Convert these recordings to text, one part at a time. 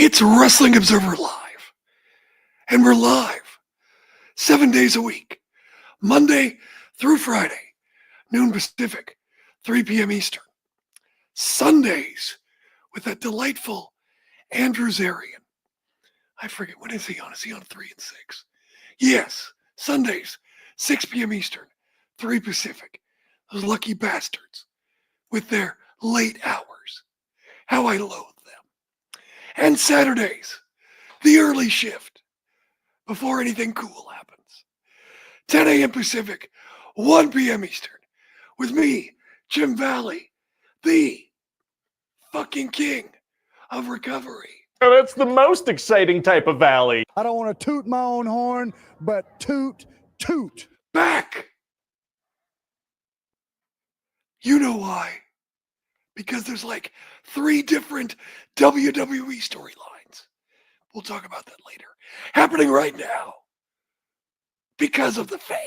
It's Wrestling Observer Live, and we're live 7 days a week, Monday through Friday, noon Pacific, 3 p.m. Eastern. Sundays with that delightful Andrew Zarian. I forget, when is he on? Is he on 3 and 6? Yes, Sundays, 6 p.m. Eastern, 3 Pacific. Those lucky bastards with their late hours. How I loathe them. And Saturdays, the early shift, before anything cool happens. 10 a.m. Pacific, 1 p.m. Eastern, with me, Jim Valley, the fucking king of recovery. Oh, that's the most exciting type of valley. I don't want to toot my own horn, but toot. Back! You know why? Because there's like 3 different WWE storylines. We'll talk about that later. Happening right now. Because of the fans.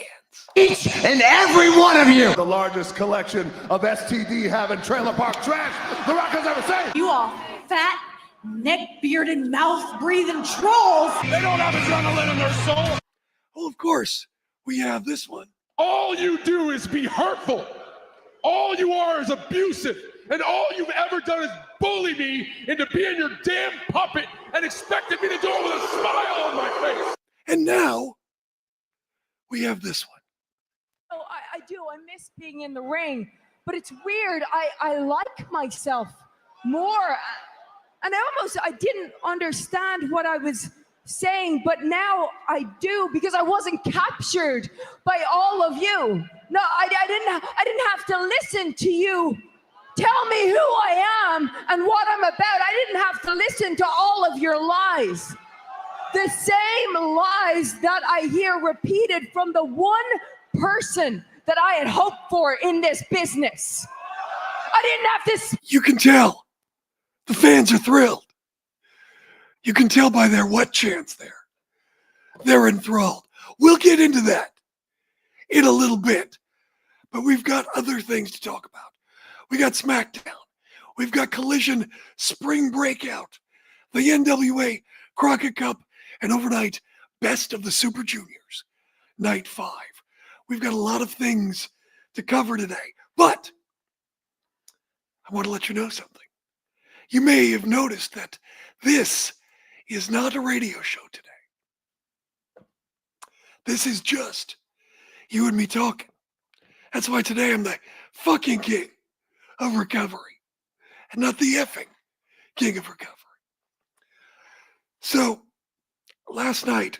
Each and every one of you. The largest collection of STD having trailer park trash The Rock has ever seen. You all fat, neck-bearded, mouth-breathing trolls. They don't have adrenaline in their soul. Well, of course, we have this one. All you do is be hurtful. All you are is abusive. And all you've ever done is bully me into being your damn puppet and expected me to do it with a smile on my face. And now, we have this one. Oh, I do. I miss being in the ring, but it's weird. I like myself more, and I didn't understand what I was saying, but now I do because I wasn't captured by all of you. No, I didn't have to listen to you tell me who I am and what I'm about. I didn't have to listen to all of your lies. The same lies that I hear repeated from the one person that I had hoped for in this business. I didn't have to. You can tell. The fans are thrilled. You can tell by their what chants there. They're enthralled. We'll get into that in a little bit. But we've got other things to talk about. We got SmackDown. We've got Collision Spring Breakout. The NWA Crockett Cup and overnight Best of the Super Juniors. Night 5. We've got a lot of things to cover today. But I want to let you know something. You may have noticed that this is not a radio show today. This is just you and me talking. That's why today I'm the fucking king of recovery and not the effing king of recovery. So last night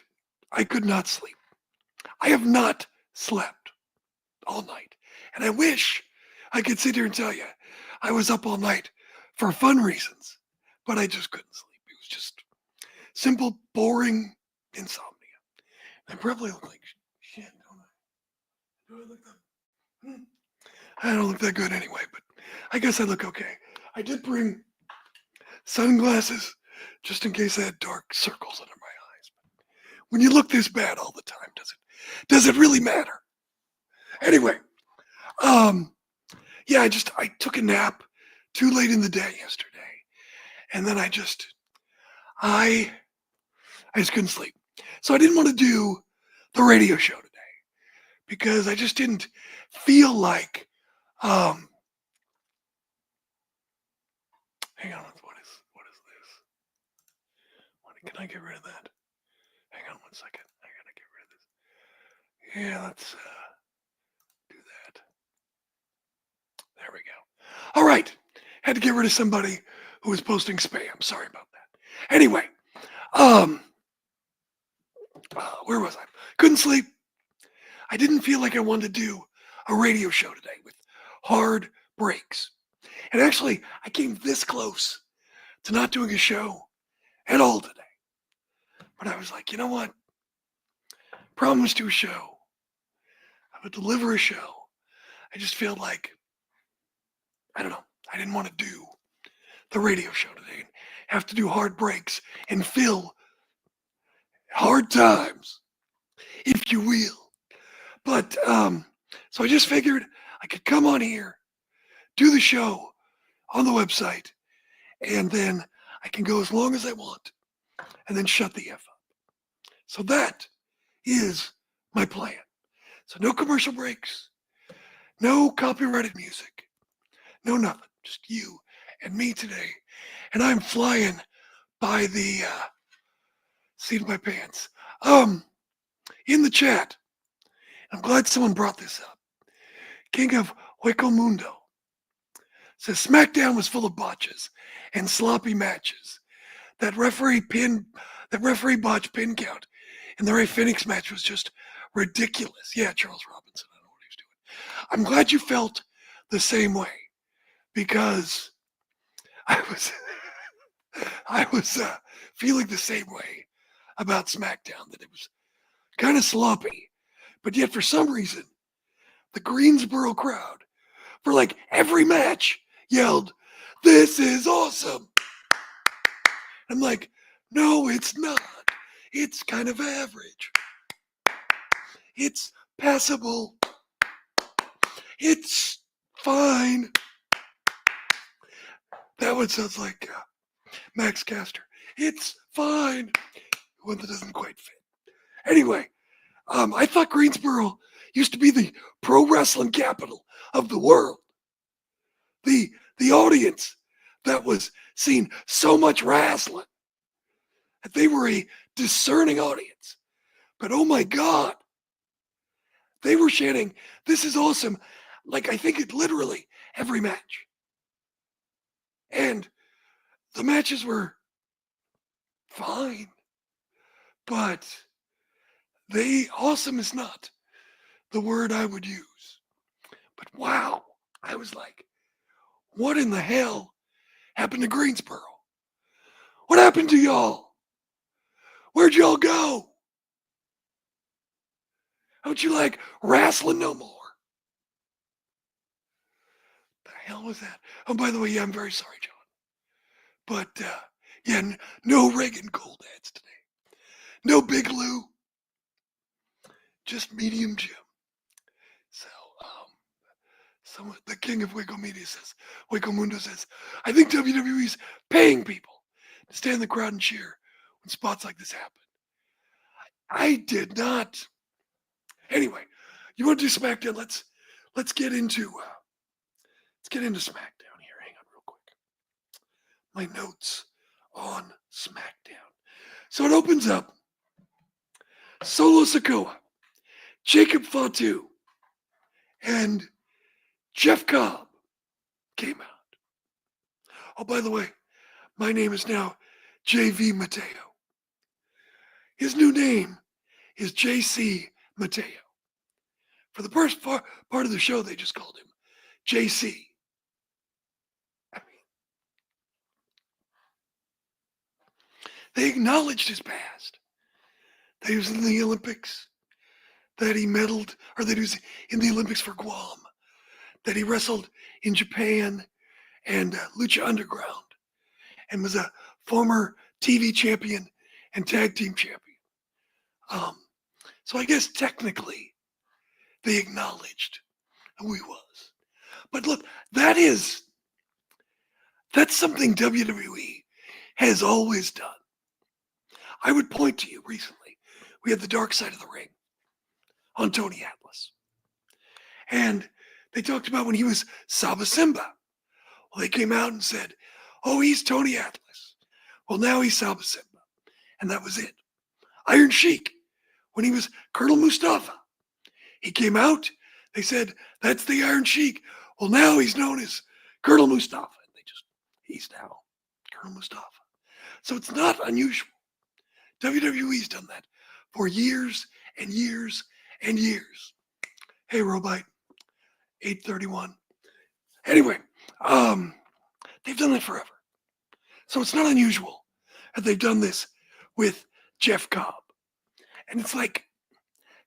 I could not sleep. I have not slept all night. And I wish I could sit here and tell you I was up all night for fun reasons, but I just couldn't sleep. It was just simple, boring insomnia. I probably look like shit, don't I? Do I look that? I don't look that good anyway, but I guess I look okay. I did bring sunglasses just in case I had dark circles under my eyes. But when you look this bad all the time, does it really matter? Anyway, yeah, I took a nap too late in the day yesterday. And then I just couldn't sleep. So I didn't want to do the radio show today because I just didn't feel like, hang on, what is this? Can I get rid of that? Hang on 1 second. I gotta get rid of this. Yeah, let's do that. There we go. All right. Had to get rid of somebody who was posting spam. Sorry about that. Anyway, where was I? Couldn't sleep. I didn't feel like I wanted to do a radio show today with hard breaks. And actually, I came this close to not doing a show at all today. But I was like, you know what? Promise to a show. I would deliver a show. I just felt like, I don't know. I didn't want to do the radio show today and have to do hard breaks and fill hard times, if you will. But so I just figured I could come on here, do the show on the website, and then I can go as long as I want and then shut the F up. So that is my plan. So no commercial breaks, no copyrighted music, no nothing. Just you and me today. And I'm flying by the seat of my pants. In the chat, I'm glad someone brought this up. King of Hueco Mundo says SmackDown was full of botches and sloppy matches. That referee botch pin count in the Ray Phoenix match was just ridiculous. Yeah, Charles Robinson, I don't know what he was doing. I'm glad you felt the same way because I was feeling the same way about SmackDown, that it was kind of sloppy, but yet for some reason, the Greensboro crowd, for like every match, yelled, "This is awesome." I'm like, no, it's not. It's kind of average. It's passable. It's fine. That one sounds like Max Caster. It's fine. One that doesn't quite fit. Anyway, I thought Greensboro used to be the pro wrestling capital of the world. The audience that was seeing so much wrestling, that they were a discerning audience. But oh my God, they were chanting, "This is awesome," like I think it literally every match. And the matches were fine, but awesome is not the word I would use. But wow, I was like, what in the hell happened to Greensboro? What happened to y'all? Where'd y'all go? Don't you like wrestling no more? The hell was that? Oh, by the way, yeah, I'm very sorry, John. But yeah, no Reagan Gold ads today. No Big Lou. Just Medium Jim. So, the king of Waco Media says, Waco Mundo says, I think WWE's paying people to stand in the crowd and cheer when spots like this happen. I did not. Anyway, you want to do SmackDown? Let's get into SmackDown here. Hang on real quick. My notes on SmackDown. So it opens up. Solo Sikoa, Jacob Fatu, and Jeff Cobb came out. Oh, by the way, my name is now JV Mateo. His new name is JC Mateo. For the first part of the show, they just called him JC. I mean, they acknowledged his past. That he was in the Olympics, that he medaled, or that he was in the Olympics for Guam, that he wrestled in Japan and Lucha Underground, and was a former TV champion and tag team champion. So I guess technically they acknowledged who he was. But look, that's something WWE has always done. I would point to you recently. We had the Dark Side of the Ring on Tony Atlas. And they talked about when he was Saba Simba. Well, they came out and said, oh, he's Tony Atlas. Well, now he's Saba Simba. And that was it. Iron Sheik, when he was Colonel Mustafa, he came out. They said, that's the Iron Sheik. Well, now he's known as Colonel Mustafa. And he's now Colonel Mustafa. So it's not unusual. WWE's done that for years and years and years. Hey, Robite, 831. Anyway, they've done that forever. So it's not unusual that they've done this with Jeff Cobb. And it's like,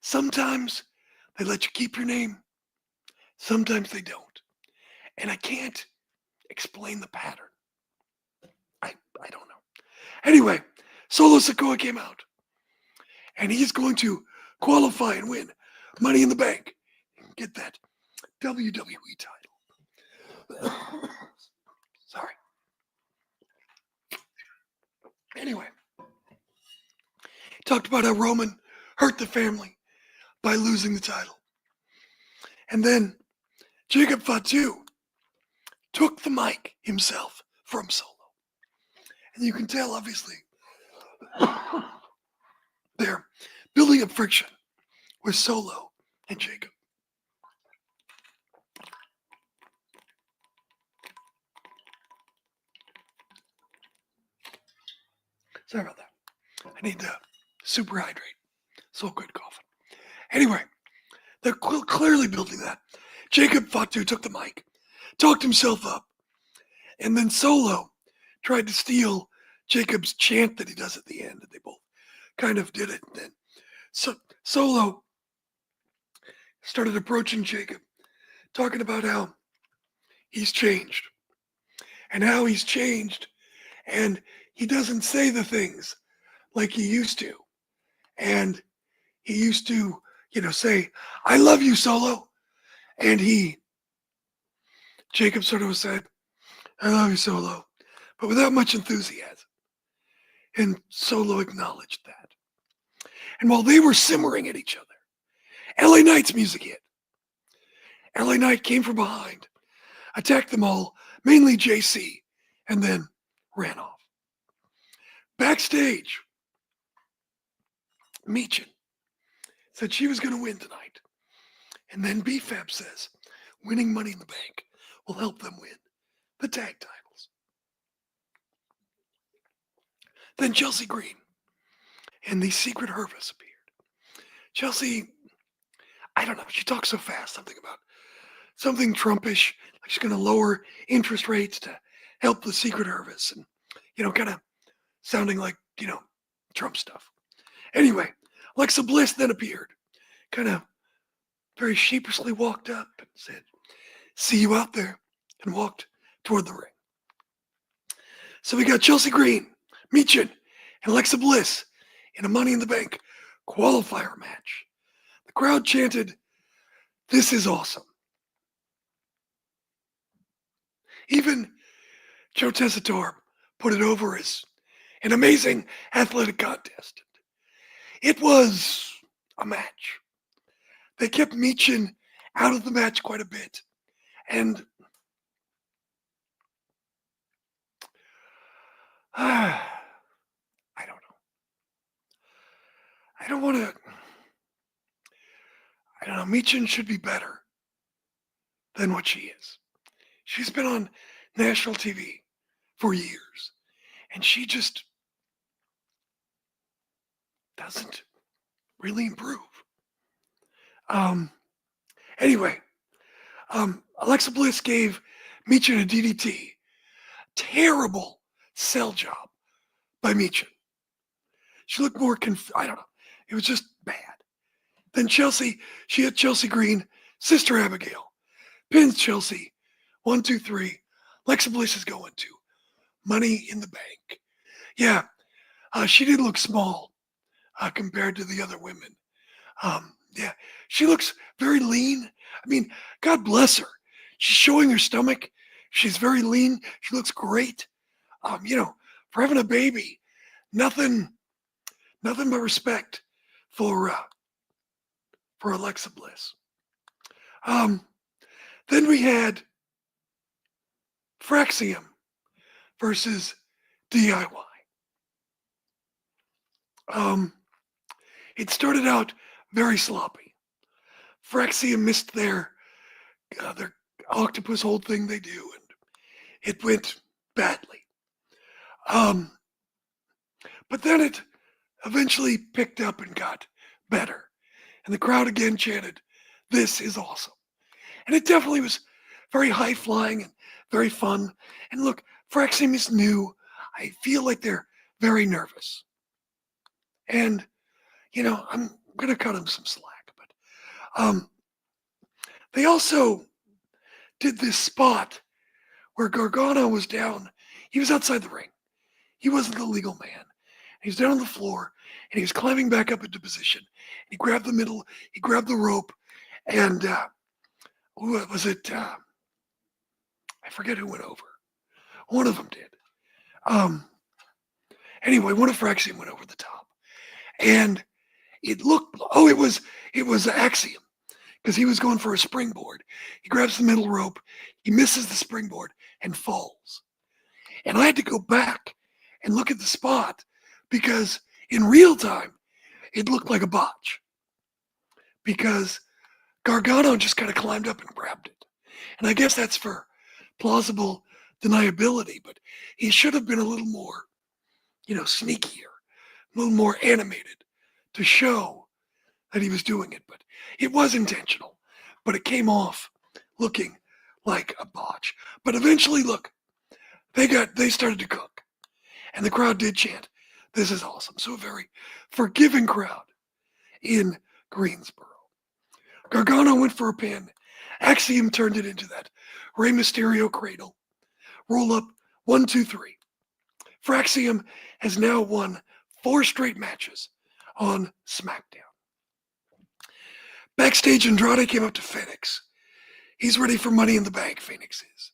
sometimes they let you keep your name, sometimes they don't. And I can't explain the pattern. I don't know. Anyway, Solo Sikoa came out. And he's going to qualify and win Money in the Bank. Get that WWE title. Sorry. Anyway, talked about how Roman hurt the family by losing the title. And then Jacob Fatu took the mic himself from Solo. And you can tell, obviously, they're building up friction with Solo and Jacob. Sorry about that. I need to super hydrate. So good coughing. Anyway, they're clearly building that. Jacob Fatu took the mic, talked himself up, and then Solo tried to steal Jacob's chant that he does at the end, and they both kind of did it. And then Solo started approaching Jacob, talking about how he's changed, and how he's changed, and he doesn't say the things like he used to. And he used to, say, I love you, Solo. And Jacob sort of said, I love you, Solo, but without much enthusiasm. And Solo acknowledged that. And while they were simmering at each other, LA Knight's music hit. LA Knight came from behind, attacked them all, mainly JC, and then ran off. Backstage, Michin said she was going to win tonight. And then BFAB says winning Money in the Bank will help them win the tag titles. Then Chelsea Green and the Secret Hervis appeared. Chelsea, I don't know, she talks so fast, something Trumpish, like she's going to lower interest rates to help the Secret Hervis, and, kind of sounding like, Trump stuff. Anyway, Alexa Bliss then appeared, kind of very sheepishly walked up and said, see you out there, and walked toward the ring. So we got Chelsea Green, Michin, and Alexa Bliss in a Money in the Bank qualifier match. The crowd chanted, this is awesome. Even Joe Tessitore put it over as an amazing athletic contest. It was a match. They kept Michin out of the match quite a bit. And I don't know. I don't know. Michin should be better than what she is. She's been on national TV for years, and she just doesn't really improve. Anyway, Alexa Bliss gave Michin a DDT. Terrible sell job by Michin. She looked more I don't know. It was just bad. Then she hit Chelsea Green, Sister Abigail, pins Chelsea. 1, 2, 3. Alexa Bliss is going to Money in the Bank. Yeah, she did look small compared to the other women. Yeah, she looks very lean. I mean, God bless her. She's showing her stomach. She's very lean. She looks great. For having a baby, nothing but respect for Alexa Bliss. Then we had Fraxium versus DIY. It started out very sloppy. Fraxium missed their octopus hold thing they do, and it went badly. But then it eventually picked up and got better. And the crowd again chanted, this is awesome. And it definitely was very high-flying and very fun. And look, Fraxium is new. I feel like they're very nervous. And, I'm going to cut them some slack. But they also did this spot where Gargano was down. He was outside the ring. He wasn't the legal man. He was down on the floor, and he was climbing back up into position. He grabbed the middle. He grabbed the rope. And was it? I forget who went over. One of them did. Anyway, one of Fraxium went over the top, and it looked. Oh, it was Axiom, because he was going for a springboard. He grabs the middle rope, he misses the springboard and falls. And I had to go back and look at the spot because in real time it looked like a botch, because Gargano just kind of climbed up and grabbed it. And I guess that's for plausible deniability, but he should have been a little more, sneakier, a little more animated to show that he was doing it. But it was intentional, but it came off looking like a botch. But eventually, look, they started to cook, and the crowd did chant, "This is awesome." So a very forgiving crowd in Greensboro. Gargano went for a pin. Axiom turned it into that Rey Mysterio cradle. Roll up, 1, 2, 3. Fraxium has now won 4 straight matches on SmackDown. Backstage, Andrade came up to Phoenix. He's ready for Money in the Bank, Phoenix is.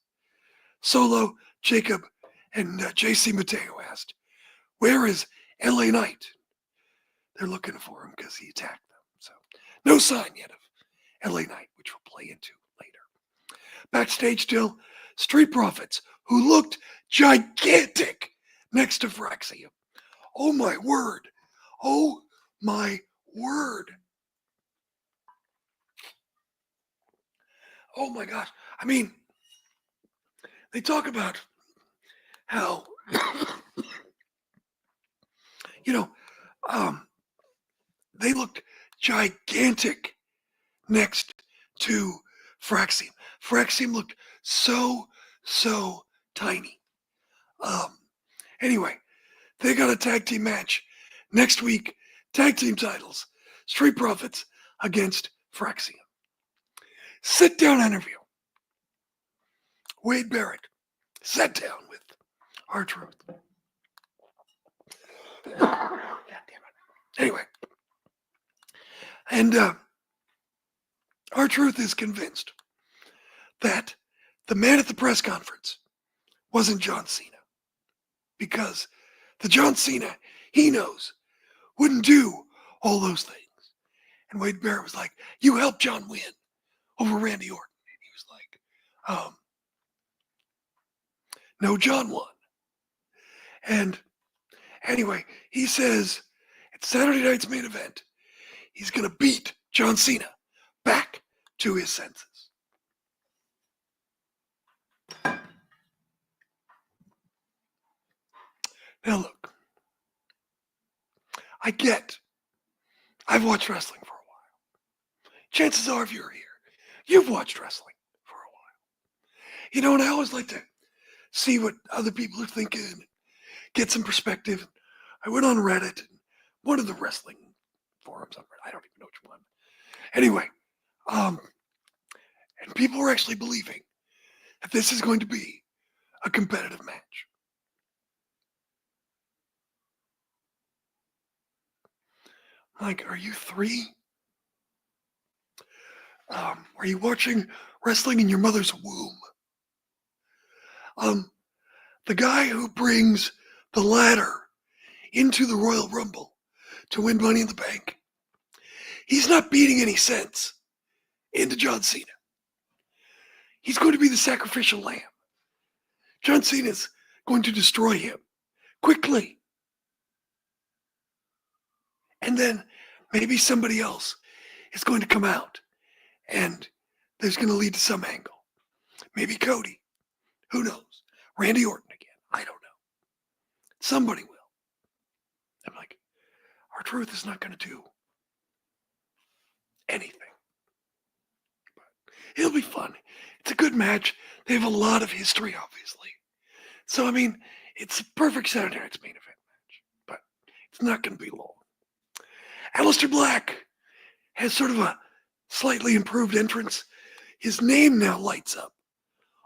Solo, Jacob, and JC Mateo asked, "Where is LA Knight?" They're looking for him because he attacked them. So no sign yet of LA Knight, which we'll play into later. Backstage still, Street Profits, who looked gigantic next to Fraxium. Oh my word. Oh my word. Oh my gosh. I mean, they talk about how, they looked gigantic next to Fraxium. Fraxium looked so tiny. Anyway, they got a tag team match next week. Tag team titles. Street Profits against Fraxium. Sit down interview. Wade Barrett sat down with R-Truth. God damn it. Anyway. And R-Truth is convinced that the man at the press conference wasn't John Cena, because the John Cena he knows wouldn't do all those things. And Wade Barrett was like, "You helped John win over Randy Orton." And he was like, "No, John won." And anyway, he says at Saturday night's main event, he's going to beat John Cena back to his senses. Now look, I've watched wrestling for a while. Chances are if you're here, you've watched wrestling for a while. And I always like to see what other people are thinking, get some perspective. I went on Reddit, and one of the wrestling forums on Reddit, I don't even know which one. Anyway, and people are actually believing that this is going to be a competitive match. Like, are you 3? Are you watching wrestling in your mother's womb? The guy who brings the ladder into the Royal Rumble to win Money in the Bank, he's not beating any sense into John Cena. He's going to be the sacrificial lamb. John Cena's going to destroy him quickly. And then maybe somebody else is going to come out and there's going to lead to some angle. Maybe Cody. Who knows? Randy Orton again. I don't know. Somebody will. I'm like, R-Truth is not going to do anything. But it'll be fun. It's a good match. They have a lot of history, obviously. So, I mean, it's a perfect Saturday night's main event match. But it's not going to be long. Aleister Black has sort of a slightly improved entrance. His name now lights up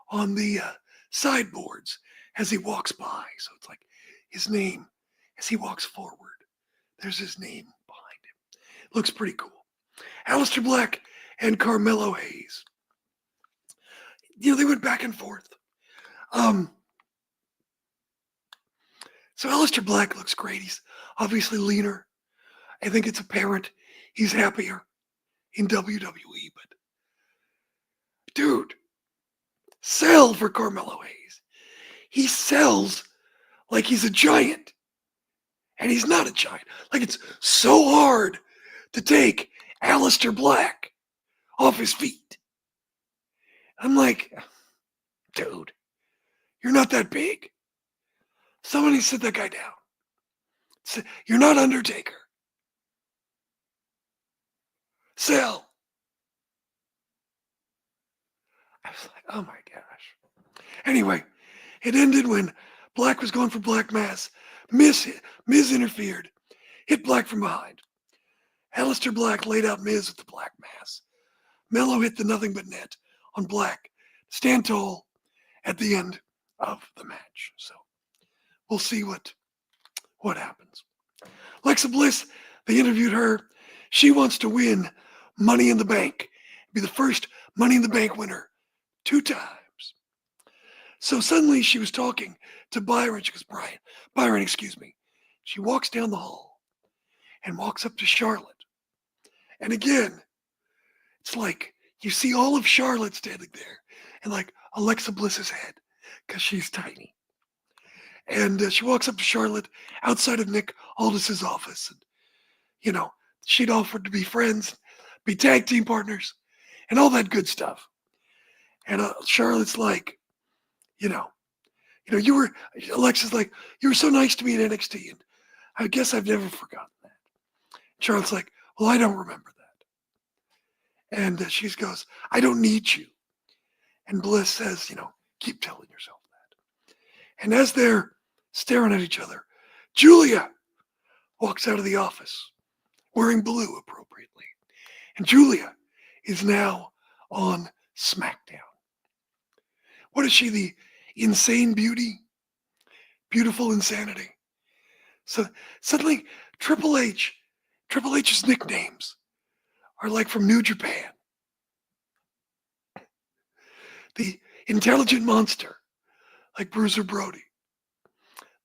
on the sideboards as he walks by. So it's like his name, as he walks forward, there's his name behind him. Looks pretty cool. Aleister Black and Carmelo Hayes. They went back and forth. So So Aleister Black looks great. He's obviously leaner. I think it's apparent he's happier in WWE, but dude, sell for Carmelo Hayes. He sells like he's a giant. And he's not a giant. Like, it's so hard to take Aleister Black off his feet. I'm like, dude, you're not that big. Somebody sit that guy down. You're not Undertaker. Sell. I was like, oh my gosh. Anyway, it ended when Black was going for Black Mass. Miz interfered, hit Black from behind. Aleister Black laid out Miz with the Black Mass. Mello hit the nothing but net on Black. Stand tall at the end of the match. So we'll see what happens. Alexa Bliss, they interviewed her. She wants to win Money in the Bank. Be the first Money in the Bank winner 2 times. So suddenly she was talking to Byron. She goes, Byron, excuse me. She walks down the hall and walks up to Charlotte. And again, it's like you see all of Charlotte standing there and like Alexa Bliss's head because she's tiny. And she walks up to Charlotte outside of Nick Aldis's office. And, you know, she'd offered to be friends, be tag team partners, and all that good stuff. And Charlotte's like, Alexa's like, you were so nice to me in NXT, and I guess I've never forgotten that. Charlotte's like, well, I don't remember that. And she goes, I don't need you. And Bliss says, keep telling yourself that. And as they're staring at each other, Julia walks out of the office wearing blue appropriately. And Julia is now on SmackDown. What is she, the insane beauty? Beautiful insanity. So suddenly Triple H's nicknames are like from New Japan. The Intelligent Monster, like Bruiser Brody.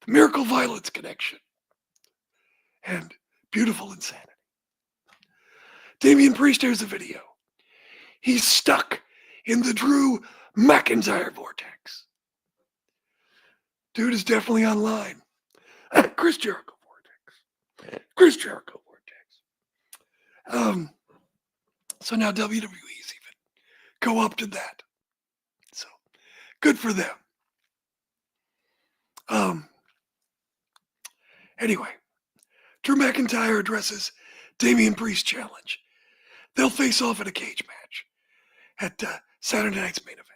The Miracle Violence Connection. And Beautiful Insanity. Damian Priest, here's a video. He's stuck in the Drew McIntyre vortex. Dude is definitely online. Chris Jericho vortex. Chris Jericho vortex. So now WWE's even co-opted that. So good for them. Anyway, Drew McIntyre addresses Damian Priest challenge. They'll face off in a cage match at Saturday night's main event.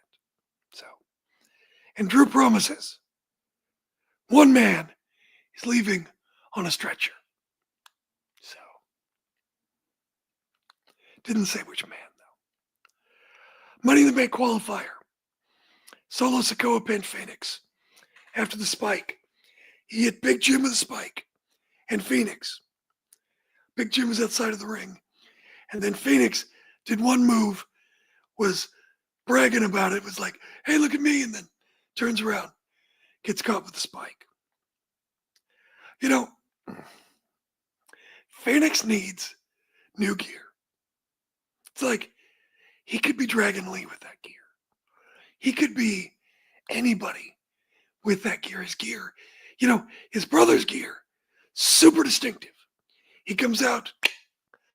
So, and Drew promises one man is leaving on a stretcher. So, didn't say which man though. Money in the Bank qualifier. Solo Sikoa pinned Phoenix after the spike. He hit Big Jim with a spike and Phoenix. Big Jim was outside of the ring. And then Phoenix did one move, was bragging about it, was like, hey, look at me, and then turns around, gets caught with the spike. Phoenix needs new gear. It's like, he could be Dragon Lee with that gear. He could be anybody with that gear. His gear, his brother's gear, super distinctive. He comes out,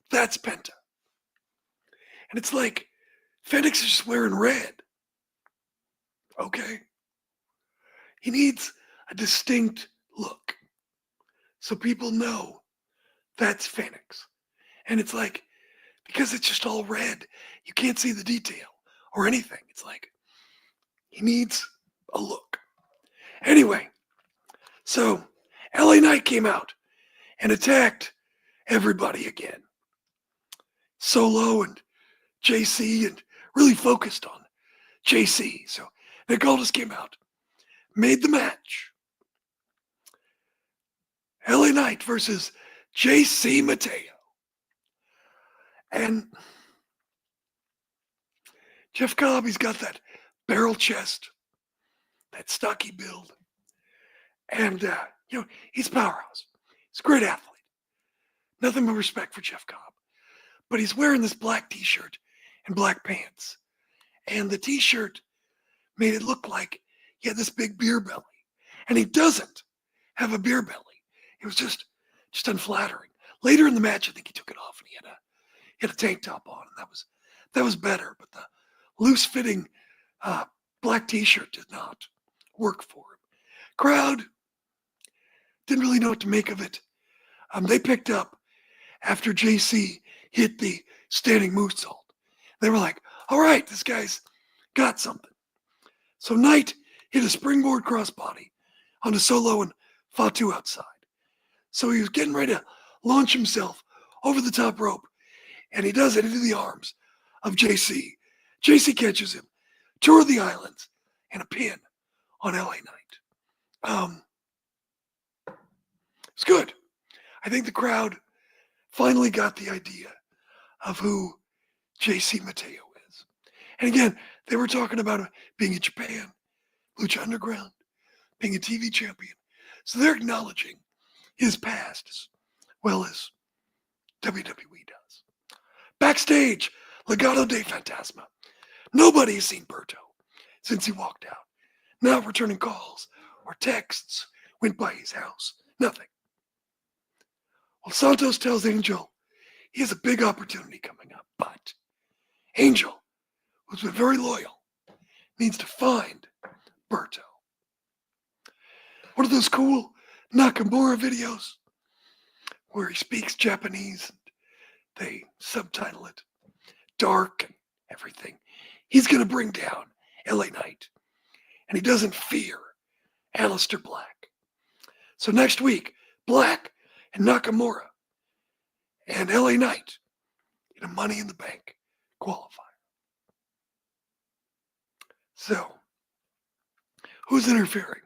that's Penta. And it's like, Phoenix is just wearing red. Okay? He needs a distinct look. So people know that's Phoenix. And it's like, because it's just all red, you can't see the detail or anything. It's like, he needs a look. Anyway, so LA Knight came out and attacked everybody again. Solo and JC, and really focused on JC. So Nick Aldis came out, made the match. LA Knight versus JC Mateo. And Jeff Cobb, he's got that barrel chest, that stocky build. And He's a powerhouse. He's a great athlete. Nothing but respect for Jeff Cobb. But he's wearing this black t-shirt and black pants. And the t-shirt made it look like he had this big beer belly. And he doesn't have a beer belly. It was just unflattering. Later in the match, I think he took it off and he had a tank top on, and that was better. But the loose-fitting black t-shirt did not work for him. Crowd didn't really know what to make of it. They picked up after JC hit the standing moonsault. They were like, all right, this guy's got something. So Knight hit a springboard crossbody onto Solo and Fatu outside. So he was getting ready to launch himself over the top rope, and he does it into the arms of JC. JC catches him, tour of the islands, and a pin on LA Knight. It's good. I think the crowd finally got the idea of who JC Mateo is. And again, they were talking about him being in Japan, Lucha Underground, being a TV champion. So they're acknowledging his past as well as WWE does. Backstage, Legado de Fantasma. Nobody has seen Berto since he walked out. Not returning calls or texts went by his house. Nothing. Well, Santos tells Angel he has a big opportunity coming up, but Angel, who's been very loyal, needs to find Berto. One of those cool Nakamura videos where he speaks Japanese and they subtitle it dark and everything. He's going to bring down LA Knight, and he doesn't fear Aleister Black. So next week, Black and Nakamura and LA Knight in a Money in the Bank qualifier. So, who's interfering?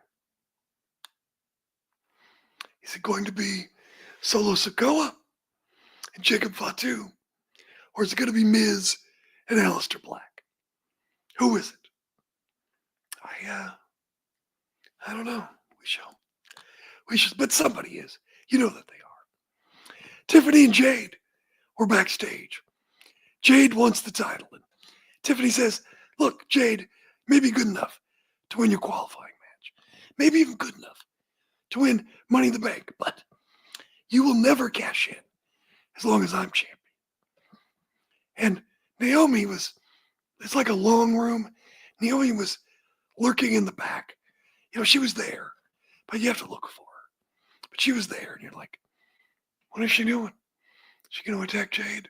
Is it going to be Solo Sikoa and Jacob Fatu? Or is it going to be Miz and Aleister Black? Who is it? I don't know. We shall, but somebody is. You know that they are. Tiffany and Jade were backstage. Jade wants the title, and Tiffany says, look, Jade may be good enough to win your qualifying match. Maybe even good enough to win Money in the Bank, but you will never cash in as long as I'm champion. And Naomi it's like a long room. Naomi was lurking in the back. She was there, but you have to look for her. But she was there, and you're like, what is she doing? Is she going to attack Jade?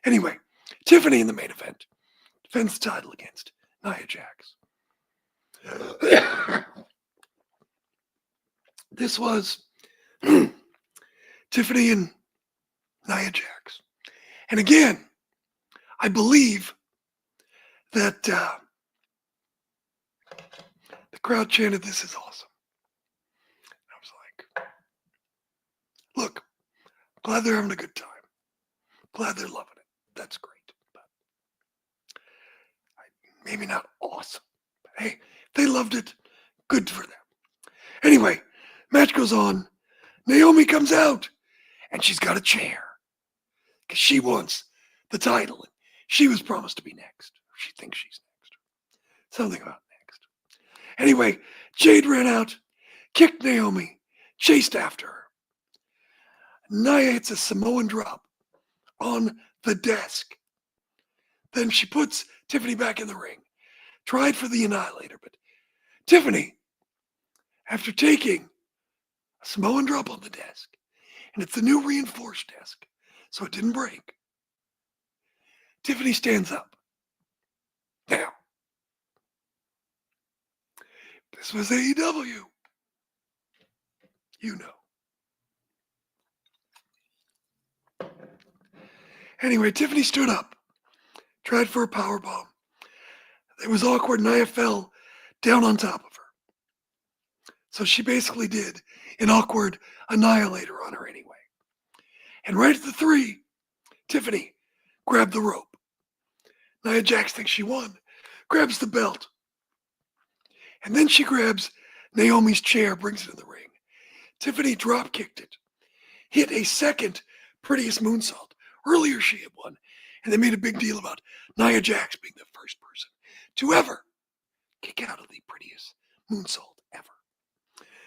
Anyway, Tiffany in the main event defends the title against Nia Jax. This was Tiffany and Nia Jax. And again, I believe that the crowd chanted, this is awesome. I was like, look, glad they're having a good time. Glad they're loving it. That's great. But maybe not awesome. But hey, they loved it. Good for them. Anyway, match goes on. Naomi comes out, and she's got a chair because she wants the title. And she was promised to be next. She thinks she's next. Something about next. Anyway, Jade ran out, kicked Naomi, chased after her. Nia hits a Samoan drop on the desk. Then she puts Tiffany back in the ring. Tried for the Annihilator, but Tiffany, after taking a Samoan drop on the desk, and it's the new reinforced desk, so it didn't break, Tiffany stands up. Now, this was AEW. You know. Anyway, Tiffany stood up, tried for a powerbomb. It was awkward. Nia fell down on top of her. So she basically did an awkward annihilator on her anyway. And right at the 3, Tiffany grabbed the rope. Nia Jax thinks she won, grabs the belt. And then she grabs Naomi's chair, brings it in the ring. Tiffany drop kicked it, hit a second prettiest moonsault. Earlier she had won, and they made a big deal about Nia Jax being the first person to ever kick out of the prettiest moonsault ever.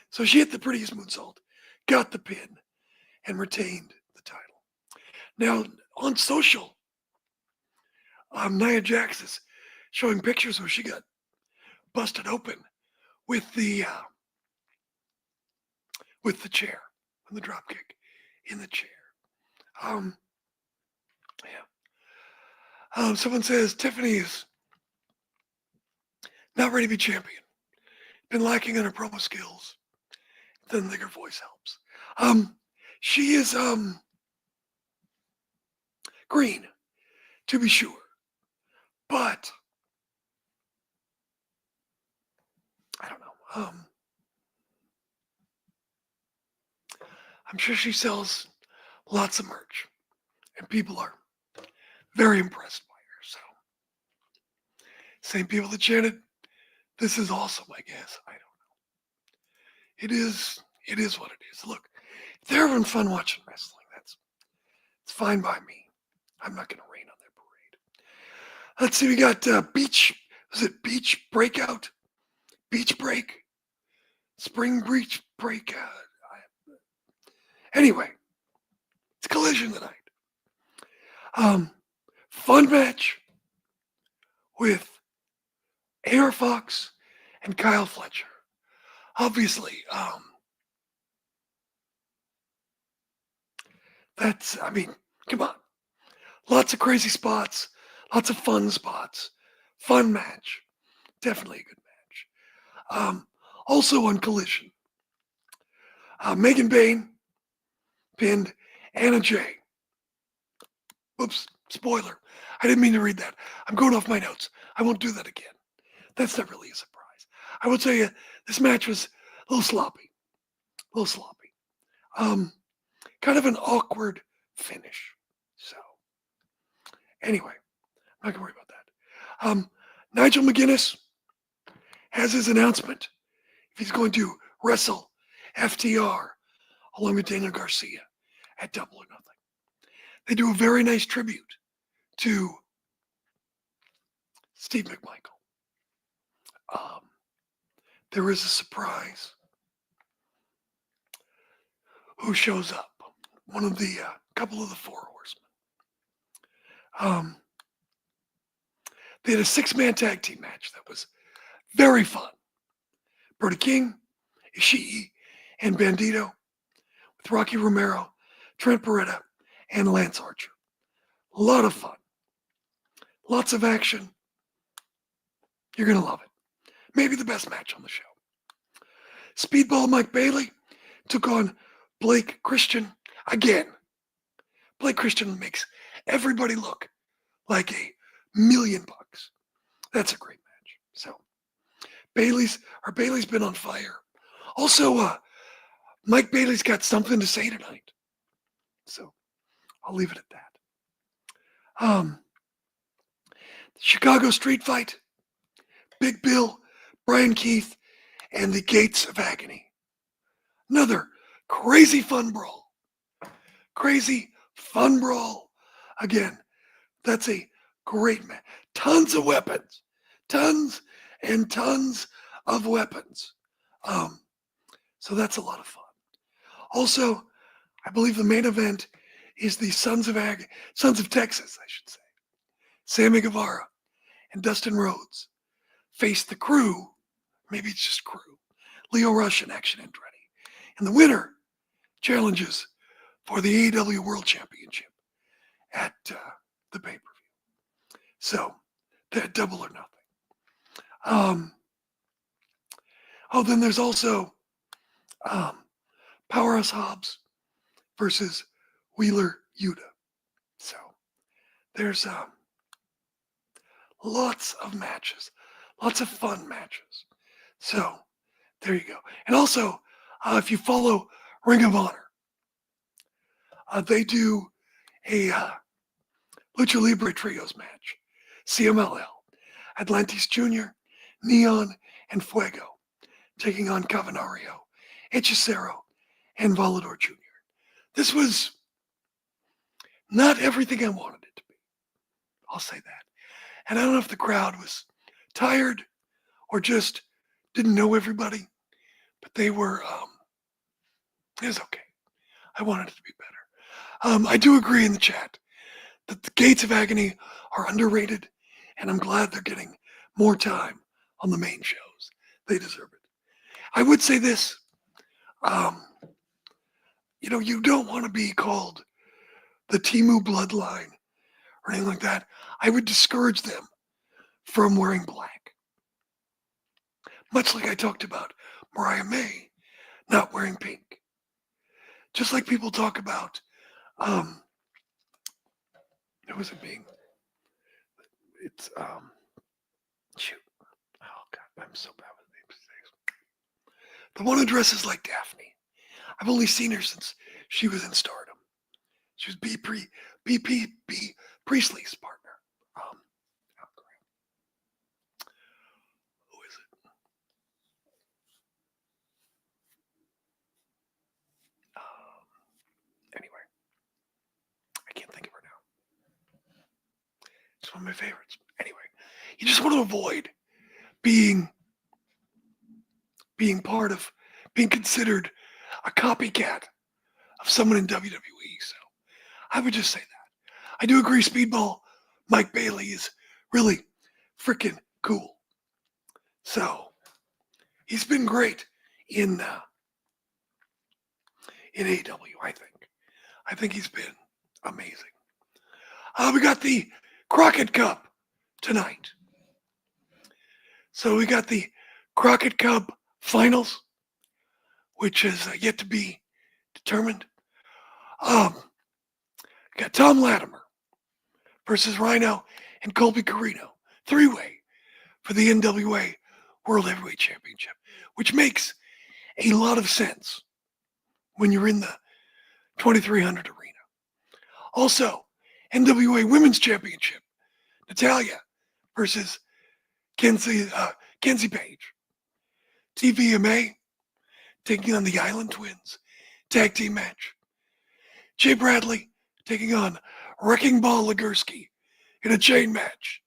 So she hit the prettiest moonsault, got the pin, and retained the title. Now, on social, Nia Jax is showing pictures where she got busted open with the chair, with the drop kick in the chair. Someone says Tiffany is not ready to be champion. Been lacking in her promo skills. Then I think her voice helps. She is green, to be sure, but I don't know. I'm sure she sells lots of merch, and people are very impressed by her. So, same people that chanted, "This is awesome," I guess. I don't know. It is what it is. Look, if they're having fun watching wrestling, it's fine by me. I'm not going to rain on their parade. Let's see, we got Beach Breakout? Beach Break? Spring Beach Break? Anyway, it's Collision tonight. Fun match with AR Fox and Kyle Fletcher. Obviously, come on. Lots of crazy spots, lots of fun spots. Fun match. Definitely a good match. Also on Collision, Megan Bayne pinned Anna Jay. Oops, spoiler. I didn't mean to read that. I'm going off my notes. I won't do that again. That's not really a surprise. I will tell you, this match was a little sloppy. Kind of an awkward finish. So, anyway, I'm not going to worry about that. Nigel McGuinness has his announcement if he's going to wrestle FTR along with Daniel Garcia at Double or Nothing. They do a very nice tribute to Steve McMichael. There is a surprise. Who shows up? One of the couple of the Four Horsemen. They had a 6-man tag team match that was very fun. Brody King, Ishii, and Bandito with Rocky Romero, Trent Beretta, and Lance Archer. A lot of fun. Lots of action. You're going to love it. Maybe the best match on the show. Speedball Mike Bailey took on Blake Christian again. Blake Christian makes everybody look like $1,000,000. That's a great match. So Bailey's been on fire. Also, Mike Bailey's got something to say tonight. So I'll leave it at that. The Chicago Street Fight, Big Bill, Brian Keith, and the Gates of Agony. Another crazy fun brawl. Again, that's a great match. Tons of weapons. Tons and tons of weapons. So that's a lot of fun. Also, I believe the main event is the Sons of Texas, I should say. Sammy Guevara and Dustin Rhodes face the Crew, maybe it's just Crew, Lio Rush and Action Andretti. And the winner challenges for the AEW World Championship at the pay-per-view. So, that Double or Nothing. Then there's also Powerhouse Hobbs versus Wheeler Yuta. So, there's lots of matches, lots of fun matches. So, there you go. And also, if you follow Ring of Honor, they do a Lucha Libre Trios match. CMLL, Atlantis Jr., Neon, and Fuego taking on Cavernario, Hechicero, and Volador Jr. This was not everything I wanted it to be. I'll say that. And I don't know if the crowd was tired or just didn't know everybody, but they were, it was okay. I wanted it to be better. I do agree in the chat that the Gates of Agony are underrated, and I'm glad they're getting more time on the main shows. They deserve it. I would say this, you don't want to be called the Timu bloodline or anything like that. I would discourage them from wearing black. Much like I talked about Mariah May not wearing pink. Just like people talk about, it was it being, it's, shoot. Oh God, I'm so bad with names these days. The one who dresses like Daphne. I've only seen her since she was in Stardom. She was B. Priestley's partner. Who is it? Anyway, I can't think of her now. It's one of my favorites. Anyway, you just want to avoid being part of, being considered a copycat of someone in WWE. So I would just say that. I do agree Speedball Mike Bailey is really freaking cool. So he's been great in AEW, I think. I think he's been amazing. We got the Crockett Cup tonight. So we got the Crockett Cup finals, which is yet to be determined. Got Tom Latimer versus Rhino and Colby Corino, 3-way for the NWA World Heavyweight Championship, which makes a lot of sense when you're in the 2300 arena. Also, NWA Women's Championship, Natalya versus Kenzie Page. TVMA taking on the Island Twins, tag team match. Jay Bradley taking on Wrecking Ball Legursky in a chain match.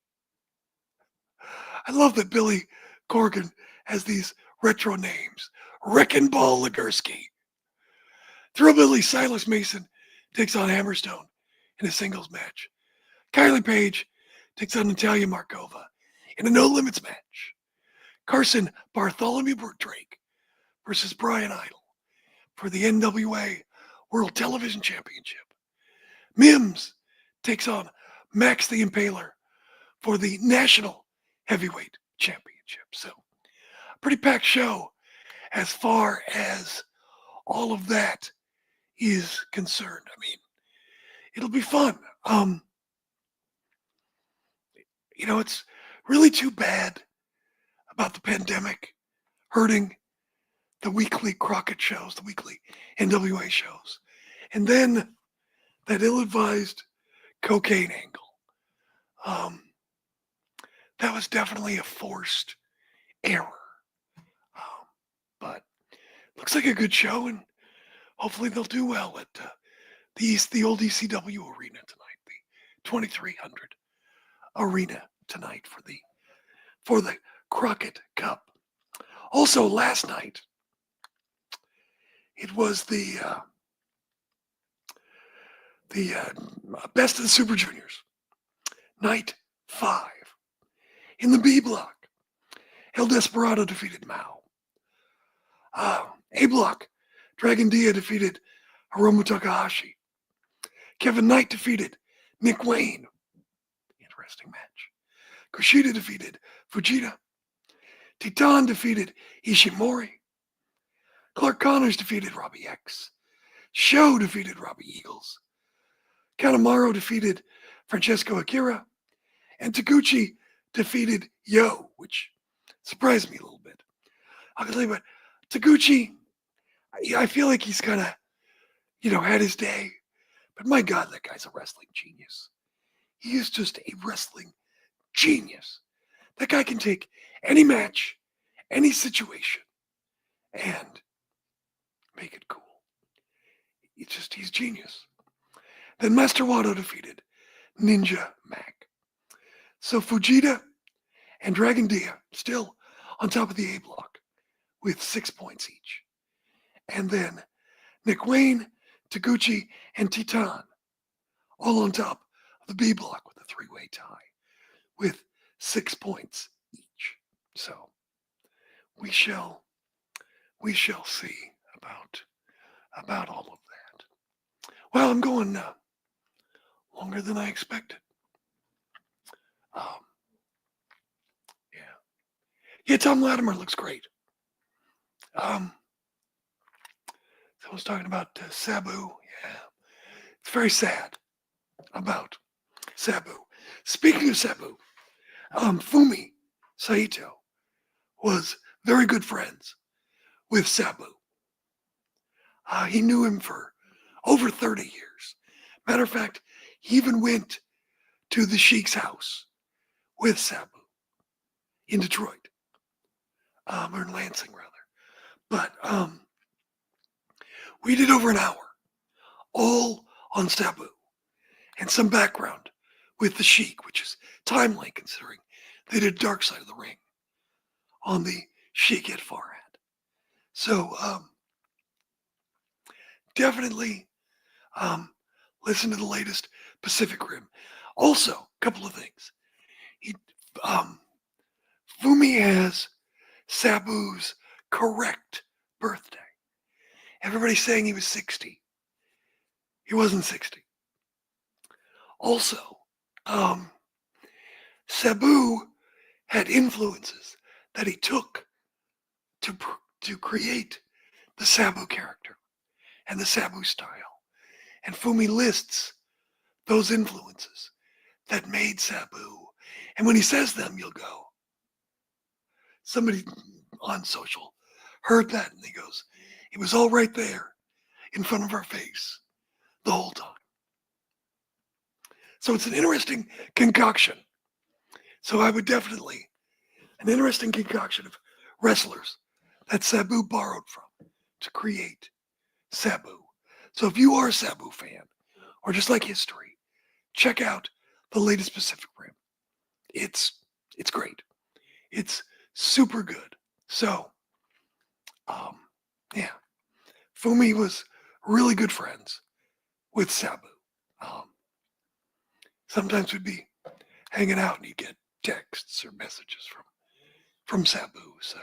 I love that Billy Corgan has these retro names. Wrecking Ball Legursky. Thrillbilly Silas Mason takes on Hammerstone in a singles match. Kylie Page takes on Natalia Markova in a no limits match. Carson Bartholomew Drake versus Brian Idol for the NWA World Television Championship. Mims takes on Max the Impaler for the National Heavyweight Championship. So, pretty packed show as far as all of that is concerned. I mean, it'll be fun. It's really too bad about the pandemic hurting the weekly Crockett shows, the weekly NWA shows. And then that ill-advised cocaine angle. That was definitely a forced error. But looks like a good show, and hopefully they'll do well at the old ECW arena tonight, the 2300 arena tonight for the Crockett Cup. Also last night, it was the Best of the Super Juniors, night 5. In the B block, El Desperado defeated Mao. A block, Dragon Dia defeated Hiromu Takahashi. Kevin Knight defeated Nick Wayne. Interesting match. Kushida defeated Fujita. Titan defeated Ishimori. Clark Connors defeated Robbie X. Sho defeated Robbie Eagles. Kanemaru defeated Francesco Akira. And Taguchi defeated Yo, which surprised me a little bit. I'll tell you what, Taguchi, I feel like he's kind of, had his day. But my God, that guy's a wrestling genius. He is just a wrestling genius. That guy can take any match, any situation, and make it cool. He's genius. Then Master Wato defeated Ninja Mac. So Fujita and Dragon Dia still on top of the A block with 6 points each. And then Nick Wayne, Taguchi, and Titan all on top of the B block with a three-way tie with 6 points each. So we shall see about all of that. Well, I'm going longer than I expected. Yeah, Tom Latimer looks great. Someone's talking about Sabu. Yeah, it's very sad about Sabu. Speaking of Sabu, Fumi Saito was very good friends with Sabu. He knew him for over 30 years. Matter of fact, he even went to the Sheik's house with Sabu in Detroit, or in Lansing rather. But we did over an hour, all on Sabu, and some background with the Sheik, which is timely considering they did Dark Side of the Ring on the Sheik at Farhad. So definitely listen to the latest Pacific Rim. Also, a couple of things. Fumi has Sabu's correct birthday. Everybody's saying he was 60. He wasn't 60. Also, Sabu had influences that he took to create the Sabu character and the Sabu style. And Fumi lists those influences that made Sabu. And when he says them, you'll go. Somebody on social heard that and he goes, it was all right there in front of our face the whole time. So it's an interesting concoction. So I would definitely, an interesting concoction of wrestlers that Sabu borrowed from to create Sabu. So if you are a Sabu fan, or just like history, check out the latest Pacific Rim. It's great. It's super good. So, yeah, Fumi was really good friends with Sabu. Sometimes we'd be hanging out and you get texts or messages from Sabu. So,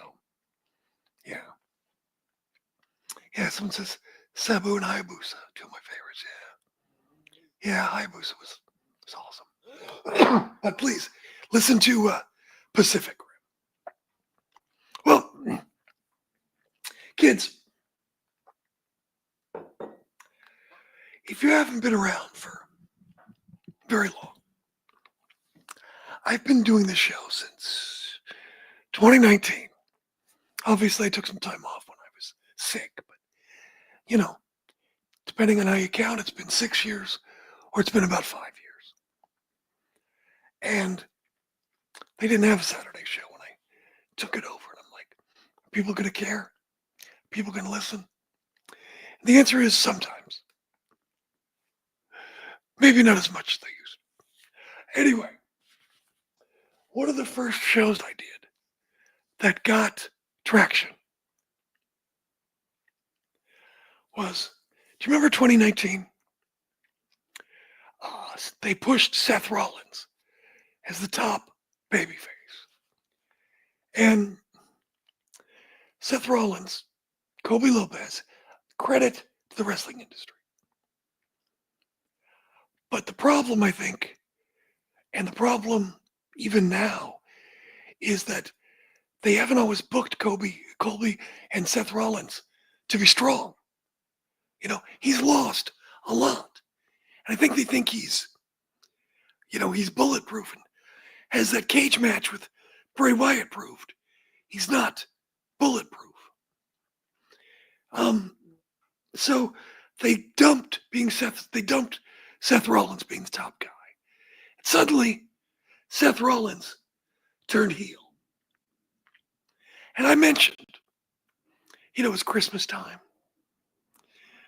yeah. Yeah, someone says Sabu and Hayabusa, two of my favorites. Yeah, Hayabusa was awesome. But please listen to Pacific Rim. Well, kids, if you haven't been around for very long, I've been doing this show since 2019. Obviously, I took some time off when I was sick, but you know, depending on how you count, it's been 6 years or it's been about 5 years. And they didn't have a Saturday show when I took it over. And I'm like, are people going to care? Are people going to listen? And the answer is sometimes. Maybe not as much as they used. Anyway, one of the first shows I did that got traction was, do you remember 2019? They pushed Seth Rollins as the top babyface. And Seth Rollins, Kobe Lopez, credit to the wrestling industry. But the problem, I think, and the problem even now, is that they haven't always booked Colby and Seth Rollins to be strong. You know, he's lost a lot. And I think they think he's bulletproof and has that cage match with Bray Wyatt proved. He's not bulletproof. So they dumped Seth Rollins being the top guy. And suddenly, Seth Rollins turned heel. And I mentioned, it was Christmas time.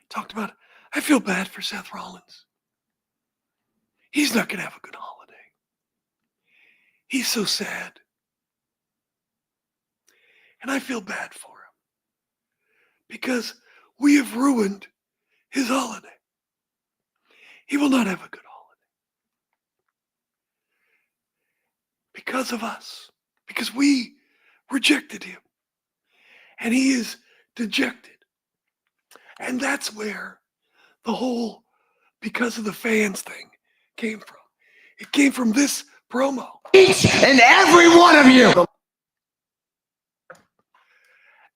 Talked about I feel bad for Seth Rollins. He's not going to have a good holiday. He's so sad. And I feel bad for him because we have ruined his holiday. He will not have a good holiday because of us, because we rejected him, and he is dejected. And that's where the whole because of the fans thing came from. It came from this promo. Each and every one of you.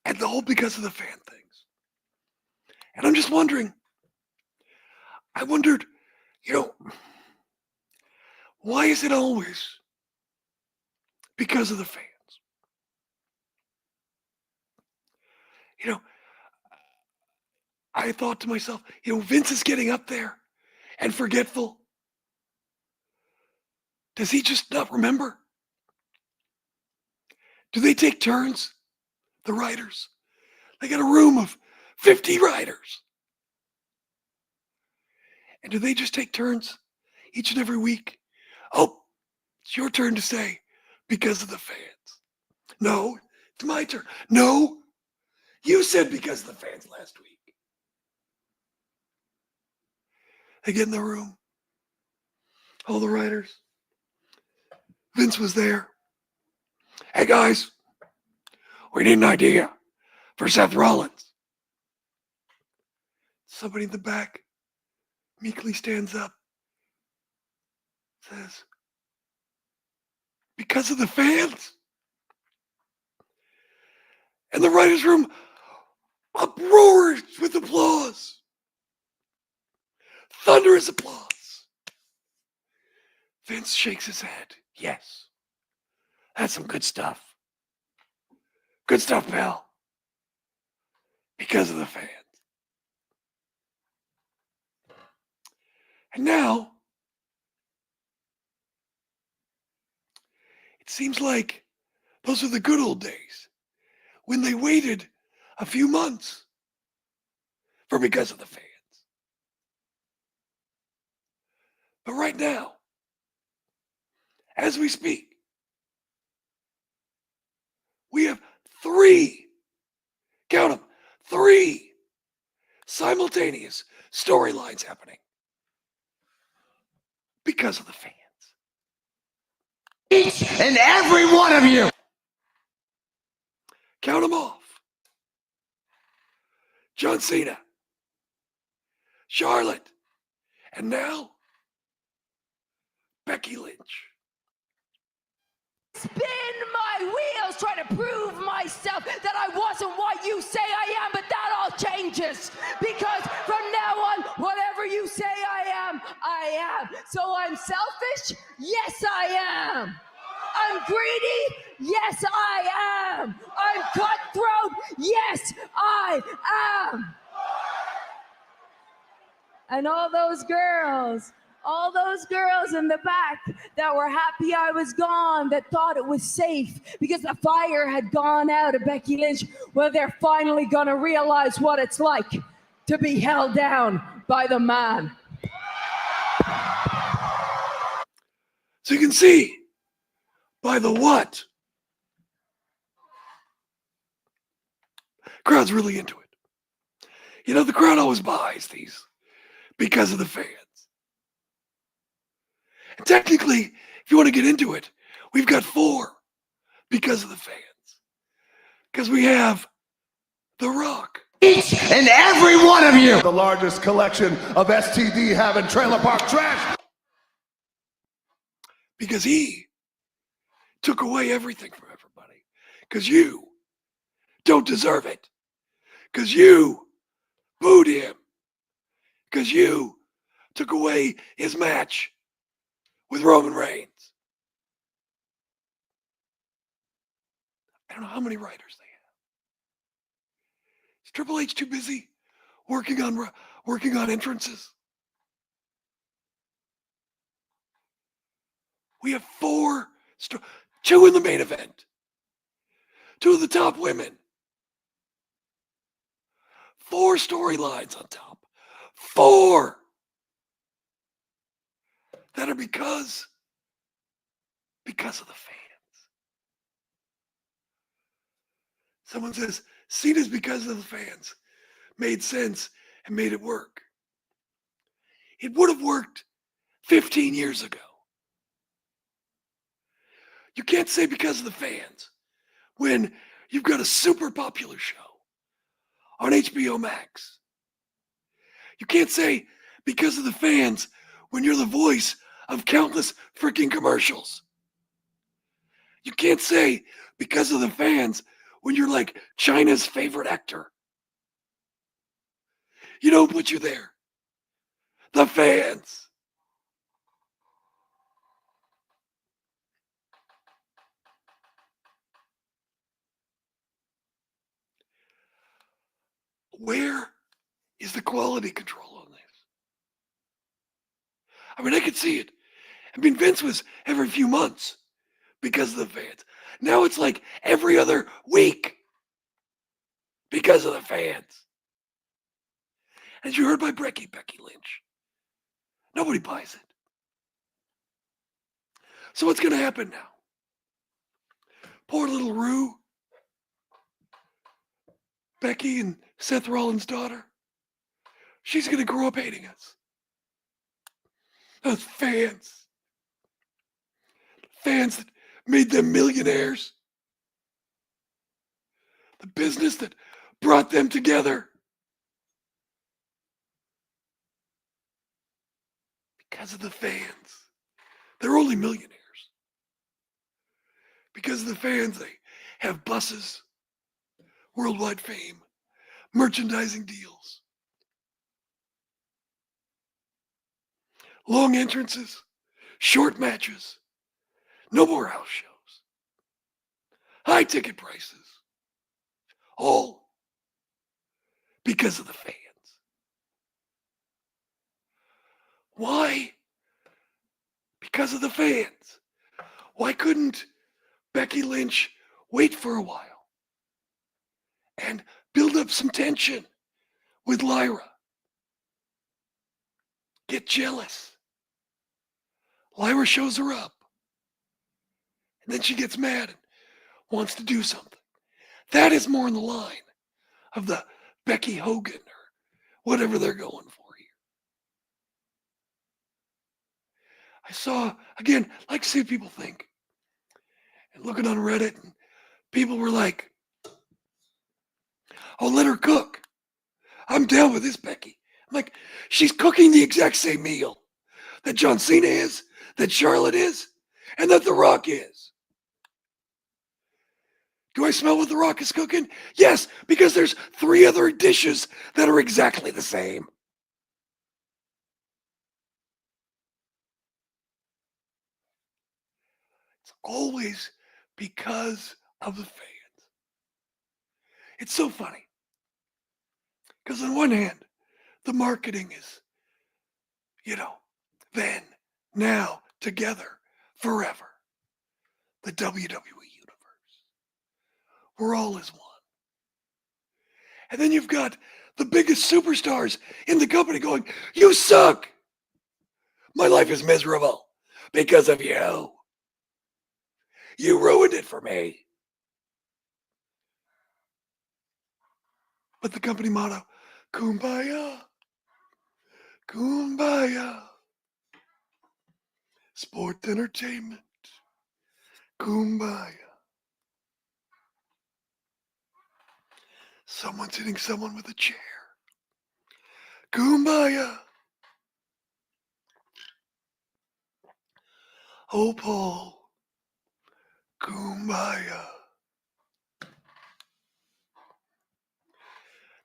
And the whole because of the fan things. And I'm just wondering, I wondered, why is it always because of the fans? I thought to myself, Vince is getting up there and forgetful. Does he just not remember? Do they take turns? The writers. They got a room of 50 writers. And do they just take turns each and every week? Oh, it's your turn to say because of the fans. No, it's my turn. No, you said because of the fans last week. They get in the room. All the writers. Vince was there. Hey guys, we need an idea for Seth Rollins. Somebody in the back meekly stands up, says, because of the fans? And the writer's room uproars with applause. Thunderous applause. Vince shakes his head. Yes, that's some good stuff. Good stuff, pal. Because of the fans. And now, it seems like those are the good old days when they waited a few months for because of the fans. But right now, as we speak, we have count them, 3 simultaneous storylines happening because of the fans. Each and every one of you. Count them off. John Cena, Charlotte, and now Becky Lynch. Spin my wheels trying to prove myself that I wasn't what you say I am, but that all changes because from now on, whatever you say I am, I am. So I'm selfish? Yes, I am. I'm greedy? Yes, I am. I'm cutthroat? Yes, I am. And all those girls in the back that were happy I was gone, that thought it was safe because the fire had gone out of Becky Lynch, well, they're finally gonna realize what it's like to be held down by the man. So you can see by the what. Crowd's really into it. The crowd always buys these because of the fans. And technically, if you want to get into it, we've got 4 because of the fans. Because we have The Rock. Each and every one of you. The largest collection of STD having trailer park trash. Because he took away everything from everybody. Because you don't deserve it. Because you booed him. Because you took away his match with Roman Reigns. I don't know how many writers they have. Is Triple H too busy working on entrances? We have 4, 2 in the main event, 2 of the top women, 4 storylines on top, 4 that are because of the fans. Someone says Cena's because of the fans. Made sense and made it work. It would have worked 15 years ago. You can't say because of the fans when you've got a super popular show on HBO Max. You can't say because of the fans when you're the voice of countless freaking commercials. You can't say because of the fans when you're like China's favorite actor. You know what put you there? The fans. Where is the quality control on this? I mean, I could see it. I mean, Vince was every few months because of the fans. Now it's like every other week because of the fans. As you heard by Becky Lynch, nobody buys it. So what's going to happen now? Poor little Rue, Becky and Seth Rollins' daughter, she's going to grow up hating us. Those fans that made them millionaires, the business that brought them together. Because of the fans. They're only millionaires. Because of the fans, they have buses, worldwide fame, merchandising deals, long entrances, short matches, no more house shows, high ticket prices, all because of the fans. Why? Because of the fans. Why couldn't Becky Lynch wait for a while and build up some tension with Lyra? Get jealous. Lyra shows her up. And then she gets mad and wants to do something. That is more in the line of the Becky Hogan or whatever they're going for here. I saw, again, like to see what people think. And looking on Reddit, and people were like, oh, let her cook. I'm down with this, Becky. I'm like, she's cooking the exact same meal that John Cena is, that Charlotte is, and that The Rock is. Do I smell what The Rock is cooking? Yes, because there's 3 other dishes that are exactly the same. It's always because of the fans. It's so funny. Because on one hand, the marketing is, then, now, together, forever. The WWE universe. We're all as one. And then you've got the biggest superstars in the company going, you suck. My life is miserable because of you. You ruined it for me. But the company motto, Kumbaya, Kumbaya. Sport entertainment, Kumbaya. Someone's hitting someone with a chair. Kumbaya. Oh, Paul. Kumbaya.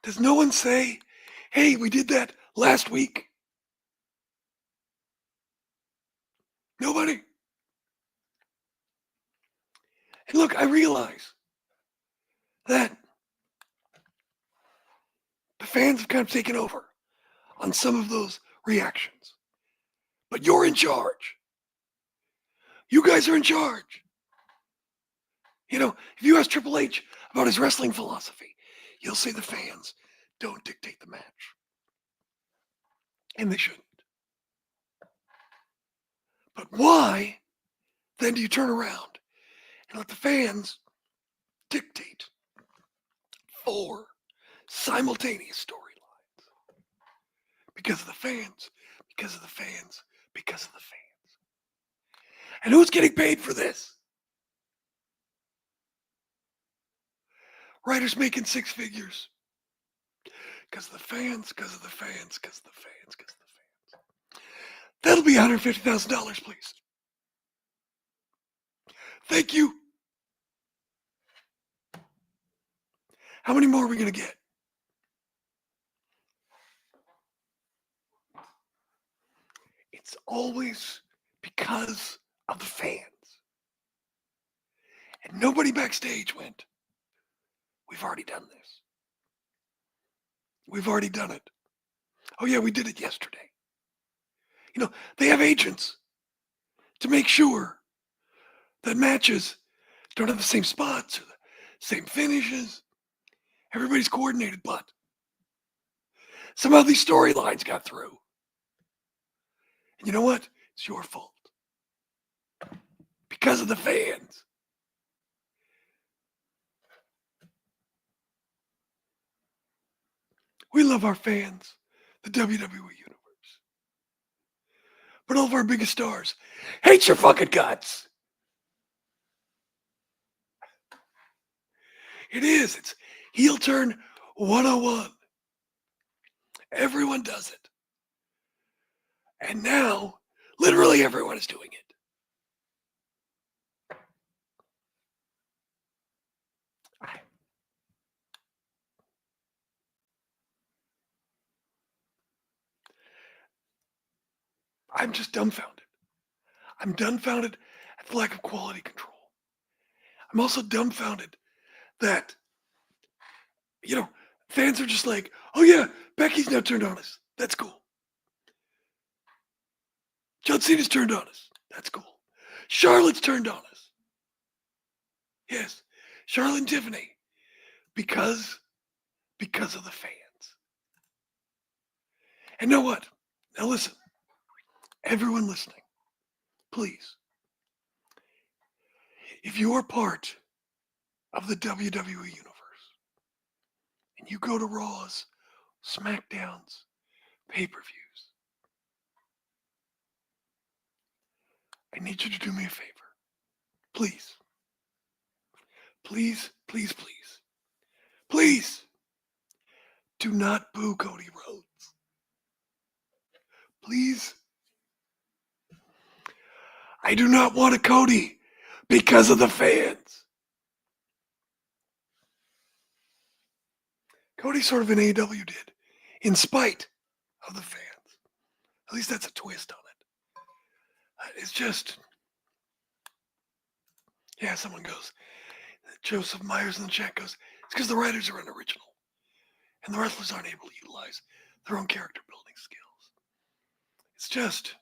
Does no one say, hey, we did that last week? Nobody. And look, I realize that the fans have kind of taken over on some of those reactions. But you're in charge. You guys are in charge. If you ask Triple H about his wrestling philosophy, you'll say the fans don't dictate the match. And they shouldn't. But why then do you turn around and let the fans dictate 4 simultaneous storylines? Because of the fans, because of the fans, because of the fans. And who's getting paid for this? Writers making 6 figures. Because of the fans, because of the fans, because of the fans, because of the fans. That'll be $150,000, please. Thank you. How many more are we going to get? It's always because of the fans. And nobody backstage went, we've already done this. We've already done it. Oh yeah, we did it yesterday. You know, they have agents to make sure that matches don't have the same spots or the same finishes. Everybody's coordinated, but somehow these storylines got through. And you know what? It's your fault. Because of the fans. We love our fans, the WWE Universe. But all of our biggest stars hate your fucking guts. It is. It's heel turn 101. Everyone does it. And now, literally everyone is doing it. I'm just dumbfounded. I'm dumbfounded at the lack of quality control. I'm also dumbfounded that, you know, fans are just like, oh yeah, Becky's now turned on us. That's cool. John Cena's turned on us. That's cool. Charlotte's turned on us. Yes, Charlotte and Tiffany. Because of the fans. And know what? Now listen. Everyone listening, please. If you are part of the WWE Universe and you go to Raws, SmackDowns, pay-per-views, I need you to do me a favor. Please. Please, please, please. Please do not boo Cody Rhodes. Please. I do not want a Cody because of the fans. Cody sort of in AEW did, in spite of the fans. At least that's a twist on it. It's just, yeah, someone goes, Joseph Myers in the chat goes, it's because the writers are unoriginal and the wrestlers aren't able to utilize their own character building skills. It's just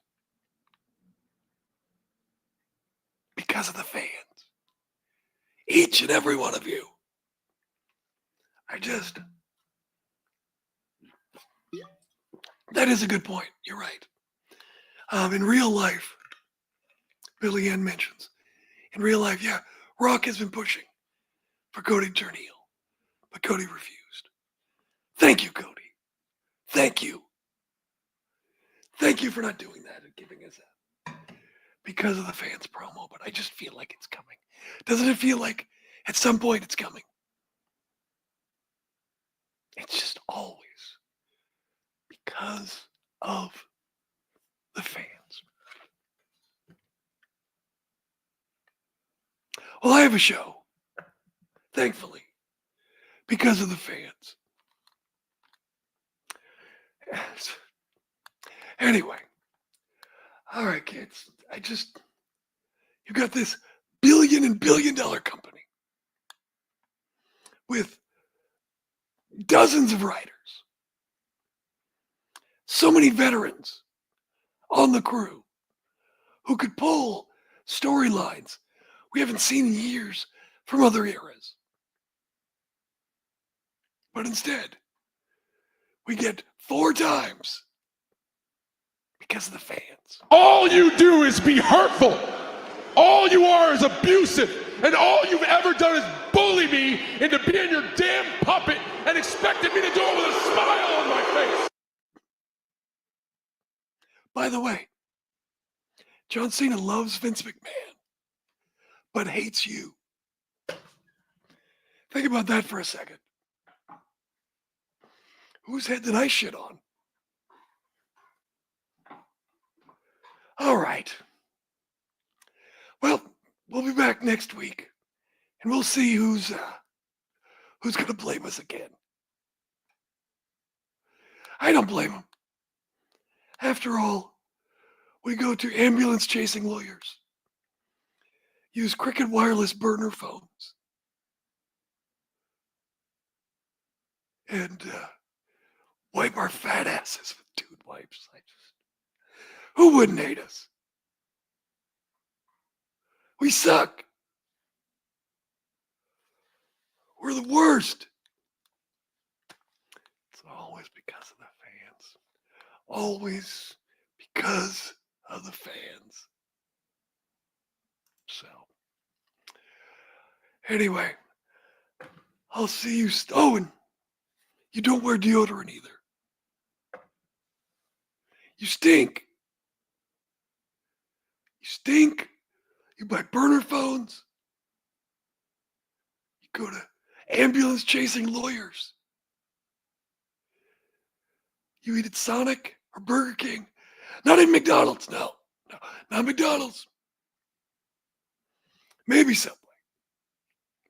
because of the fans. Each and every one of you. That is a good point. You're right. In real life, Billy Ann mentions, in real life, yeah, Rock has been pushing for Cody to turn heel, but Cody refused. Thank you, Cody. Thank you. Thank you for not doing that and giving us that. Because of the fans promo, but I just feel like it's coming. Doesn't it feel like at some point it's coming? It's just always because of the fans. Well, I have a show, thankfully, because of the fans. Anyway, all right, kids. You got this billion and billion-dollar company with dozens of writers, so many veterans on the crew who could pull storylines we haven't seen in years from other eras. But instead, we get 4 times because of the fans. All you do is be hurtful. All you are is abusive. And all you've ever done is bully me into being your damn puppet and expected me to do it with a smile on my face. By the way, John Cena loves Vince McMahon, but hates you. Think about that for a second. Whose head did I shit on? All right. Well, we'll be back next week, and we'll see who's going to blame us again. I don't blame him. After all, we go to ambulance chasing lawyers, use Cricket Wireless burner phones, and wipe our fat asses with dude wipes. Who wouldn't hate us? We suck. We're the worst. It's always because of the fans. Always because of the fans. So, anyway, I'll see you. Oh, and you don't wear deodorant either. You stink. You stink. You buy burner phones. You go to ambulance chasing lawyers. You eat at Sonic or Burger King. Not in McDonald's, no. No, not McDonald's. Maybe Subway.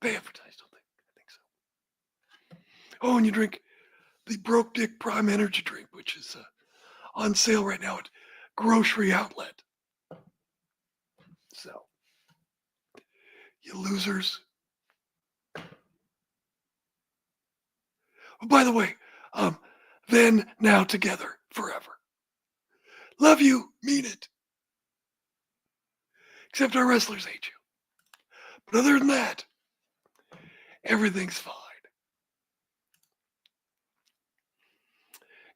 They advertise, don't they? I think so. Oh, and you drink the Broke Dick Prime Energy drink, which is on sale right now at Grocery Outlet. So, you losers. Oh, by the way, then, now, together, forever. Love you, mean it. Except our wrestlers hate you. But other than that, everything's fine.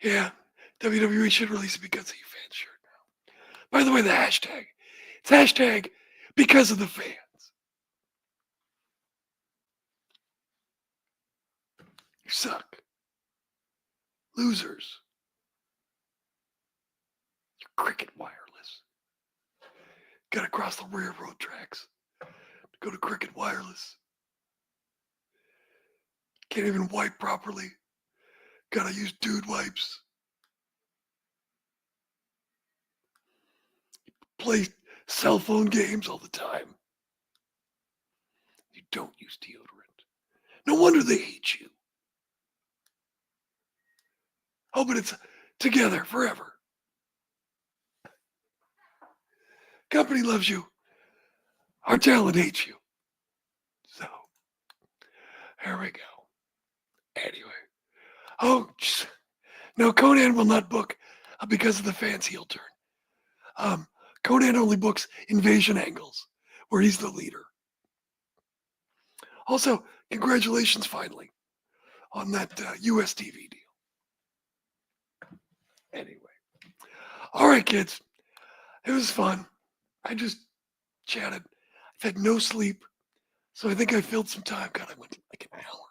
Yeah, WWE should release a Because of You fans shirt now. By the way, the hashtag. It's hashtag because of the fans. You suck. Losers. You're Cricket Wireless. Gotta cross the railroad tracks to go to Cricket Wireless. Can't even wipe properly. Gotta use dude wipes. Play cell phone games all the time. You don't use deodorant. No wonder they hate you. Oh, but it's together forever. Company loves you. Our talent hates you. So, there we go. Anyway. Oh, no, Conan will not book because of the fans heel turn. Conan only books Invasion Angles, where he's the leader. Also, congratulations finally on that US TV deal. Anyway. All right, kids. It was fun. I just chatted. I've had no sleep, so I think I filled some time. God, I went like an hour.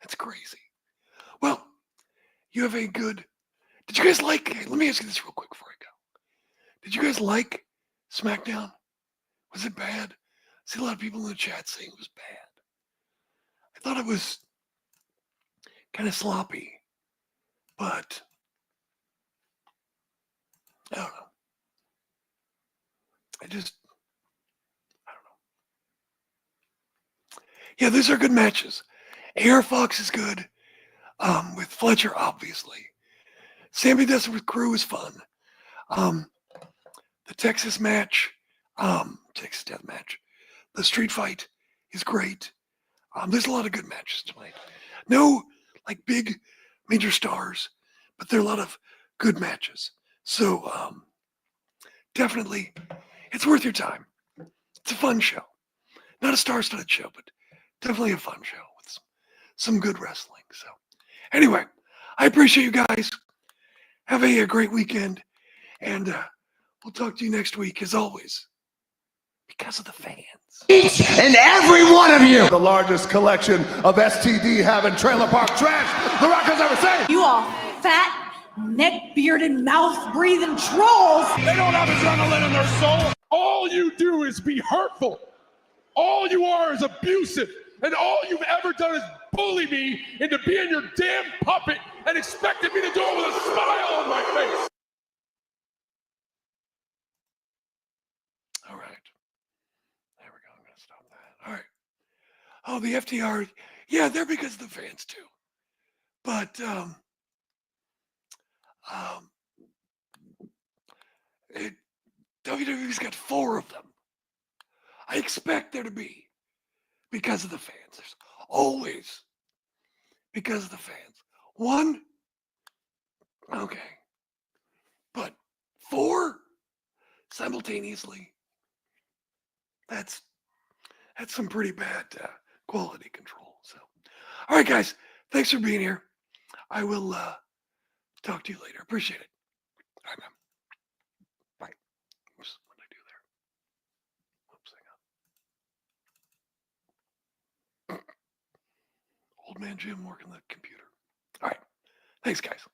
That's crazy. Well, you have a good... Did you guys like... Hey, let me ask you this real quick before I go. Did you guys like SmackDown? Was it bad? I see a lot of people in the chat saying it was bad. I thought it was kind of sloppy, but I don't know. I don't know. Yeah, these are good matches. AR Fox is good. With Fletcher, obviously. Sammy Death with Crew is fun. The Texas match, Texas Death match. The street fight is great. There's a lot of good matches tonight. No, like big major stars, but there are a lot of good matches. So, definitely, it's worth your time. It's a fun show. Not a star-studded show, but definitely a fun show with some good wrestling. So, anyway, I appreciate you guys. Have a great weekend. And we'll talk to you next week, as always, because of the fans. Each and every one of you. The largest collection of STD having trailer park trash The Rock has ever seen. You all fat, neck-bearded, mouth-breathing trolls. They don't have adrenaline in their soul. All you do is be hurtful. All you are is abusive. And all you've ever done is bully me into being your damn puppet and expected me to do it with a smile on my face. All right. There we go. I'm going to stop that. All right. Oh, the FTR. Yeah, they're because of the fans, too. But, WWE's got 4 of them. I expect there to be because of the fans. There's always because of the fans. 1, okay, but 4 simultaneously. That's some pretty bad quality control. So, all right, guys, thanks for being here. I will talk to you later. Appreciate it. All right, man. Bye. What did I do there? Oops, hang on. Old man Jim working the computer. All right. Thanks, guys.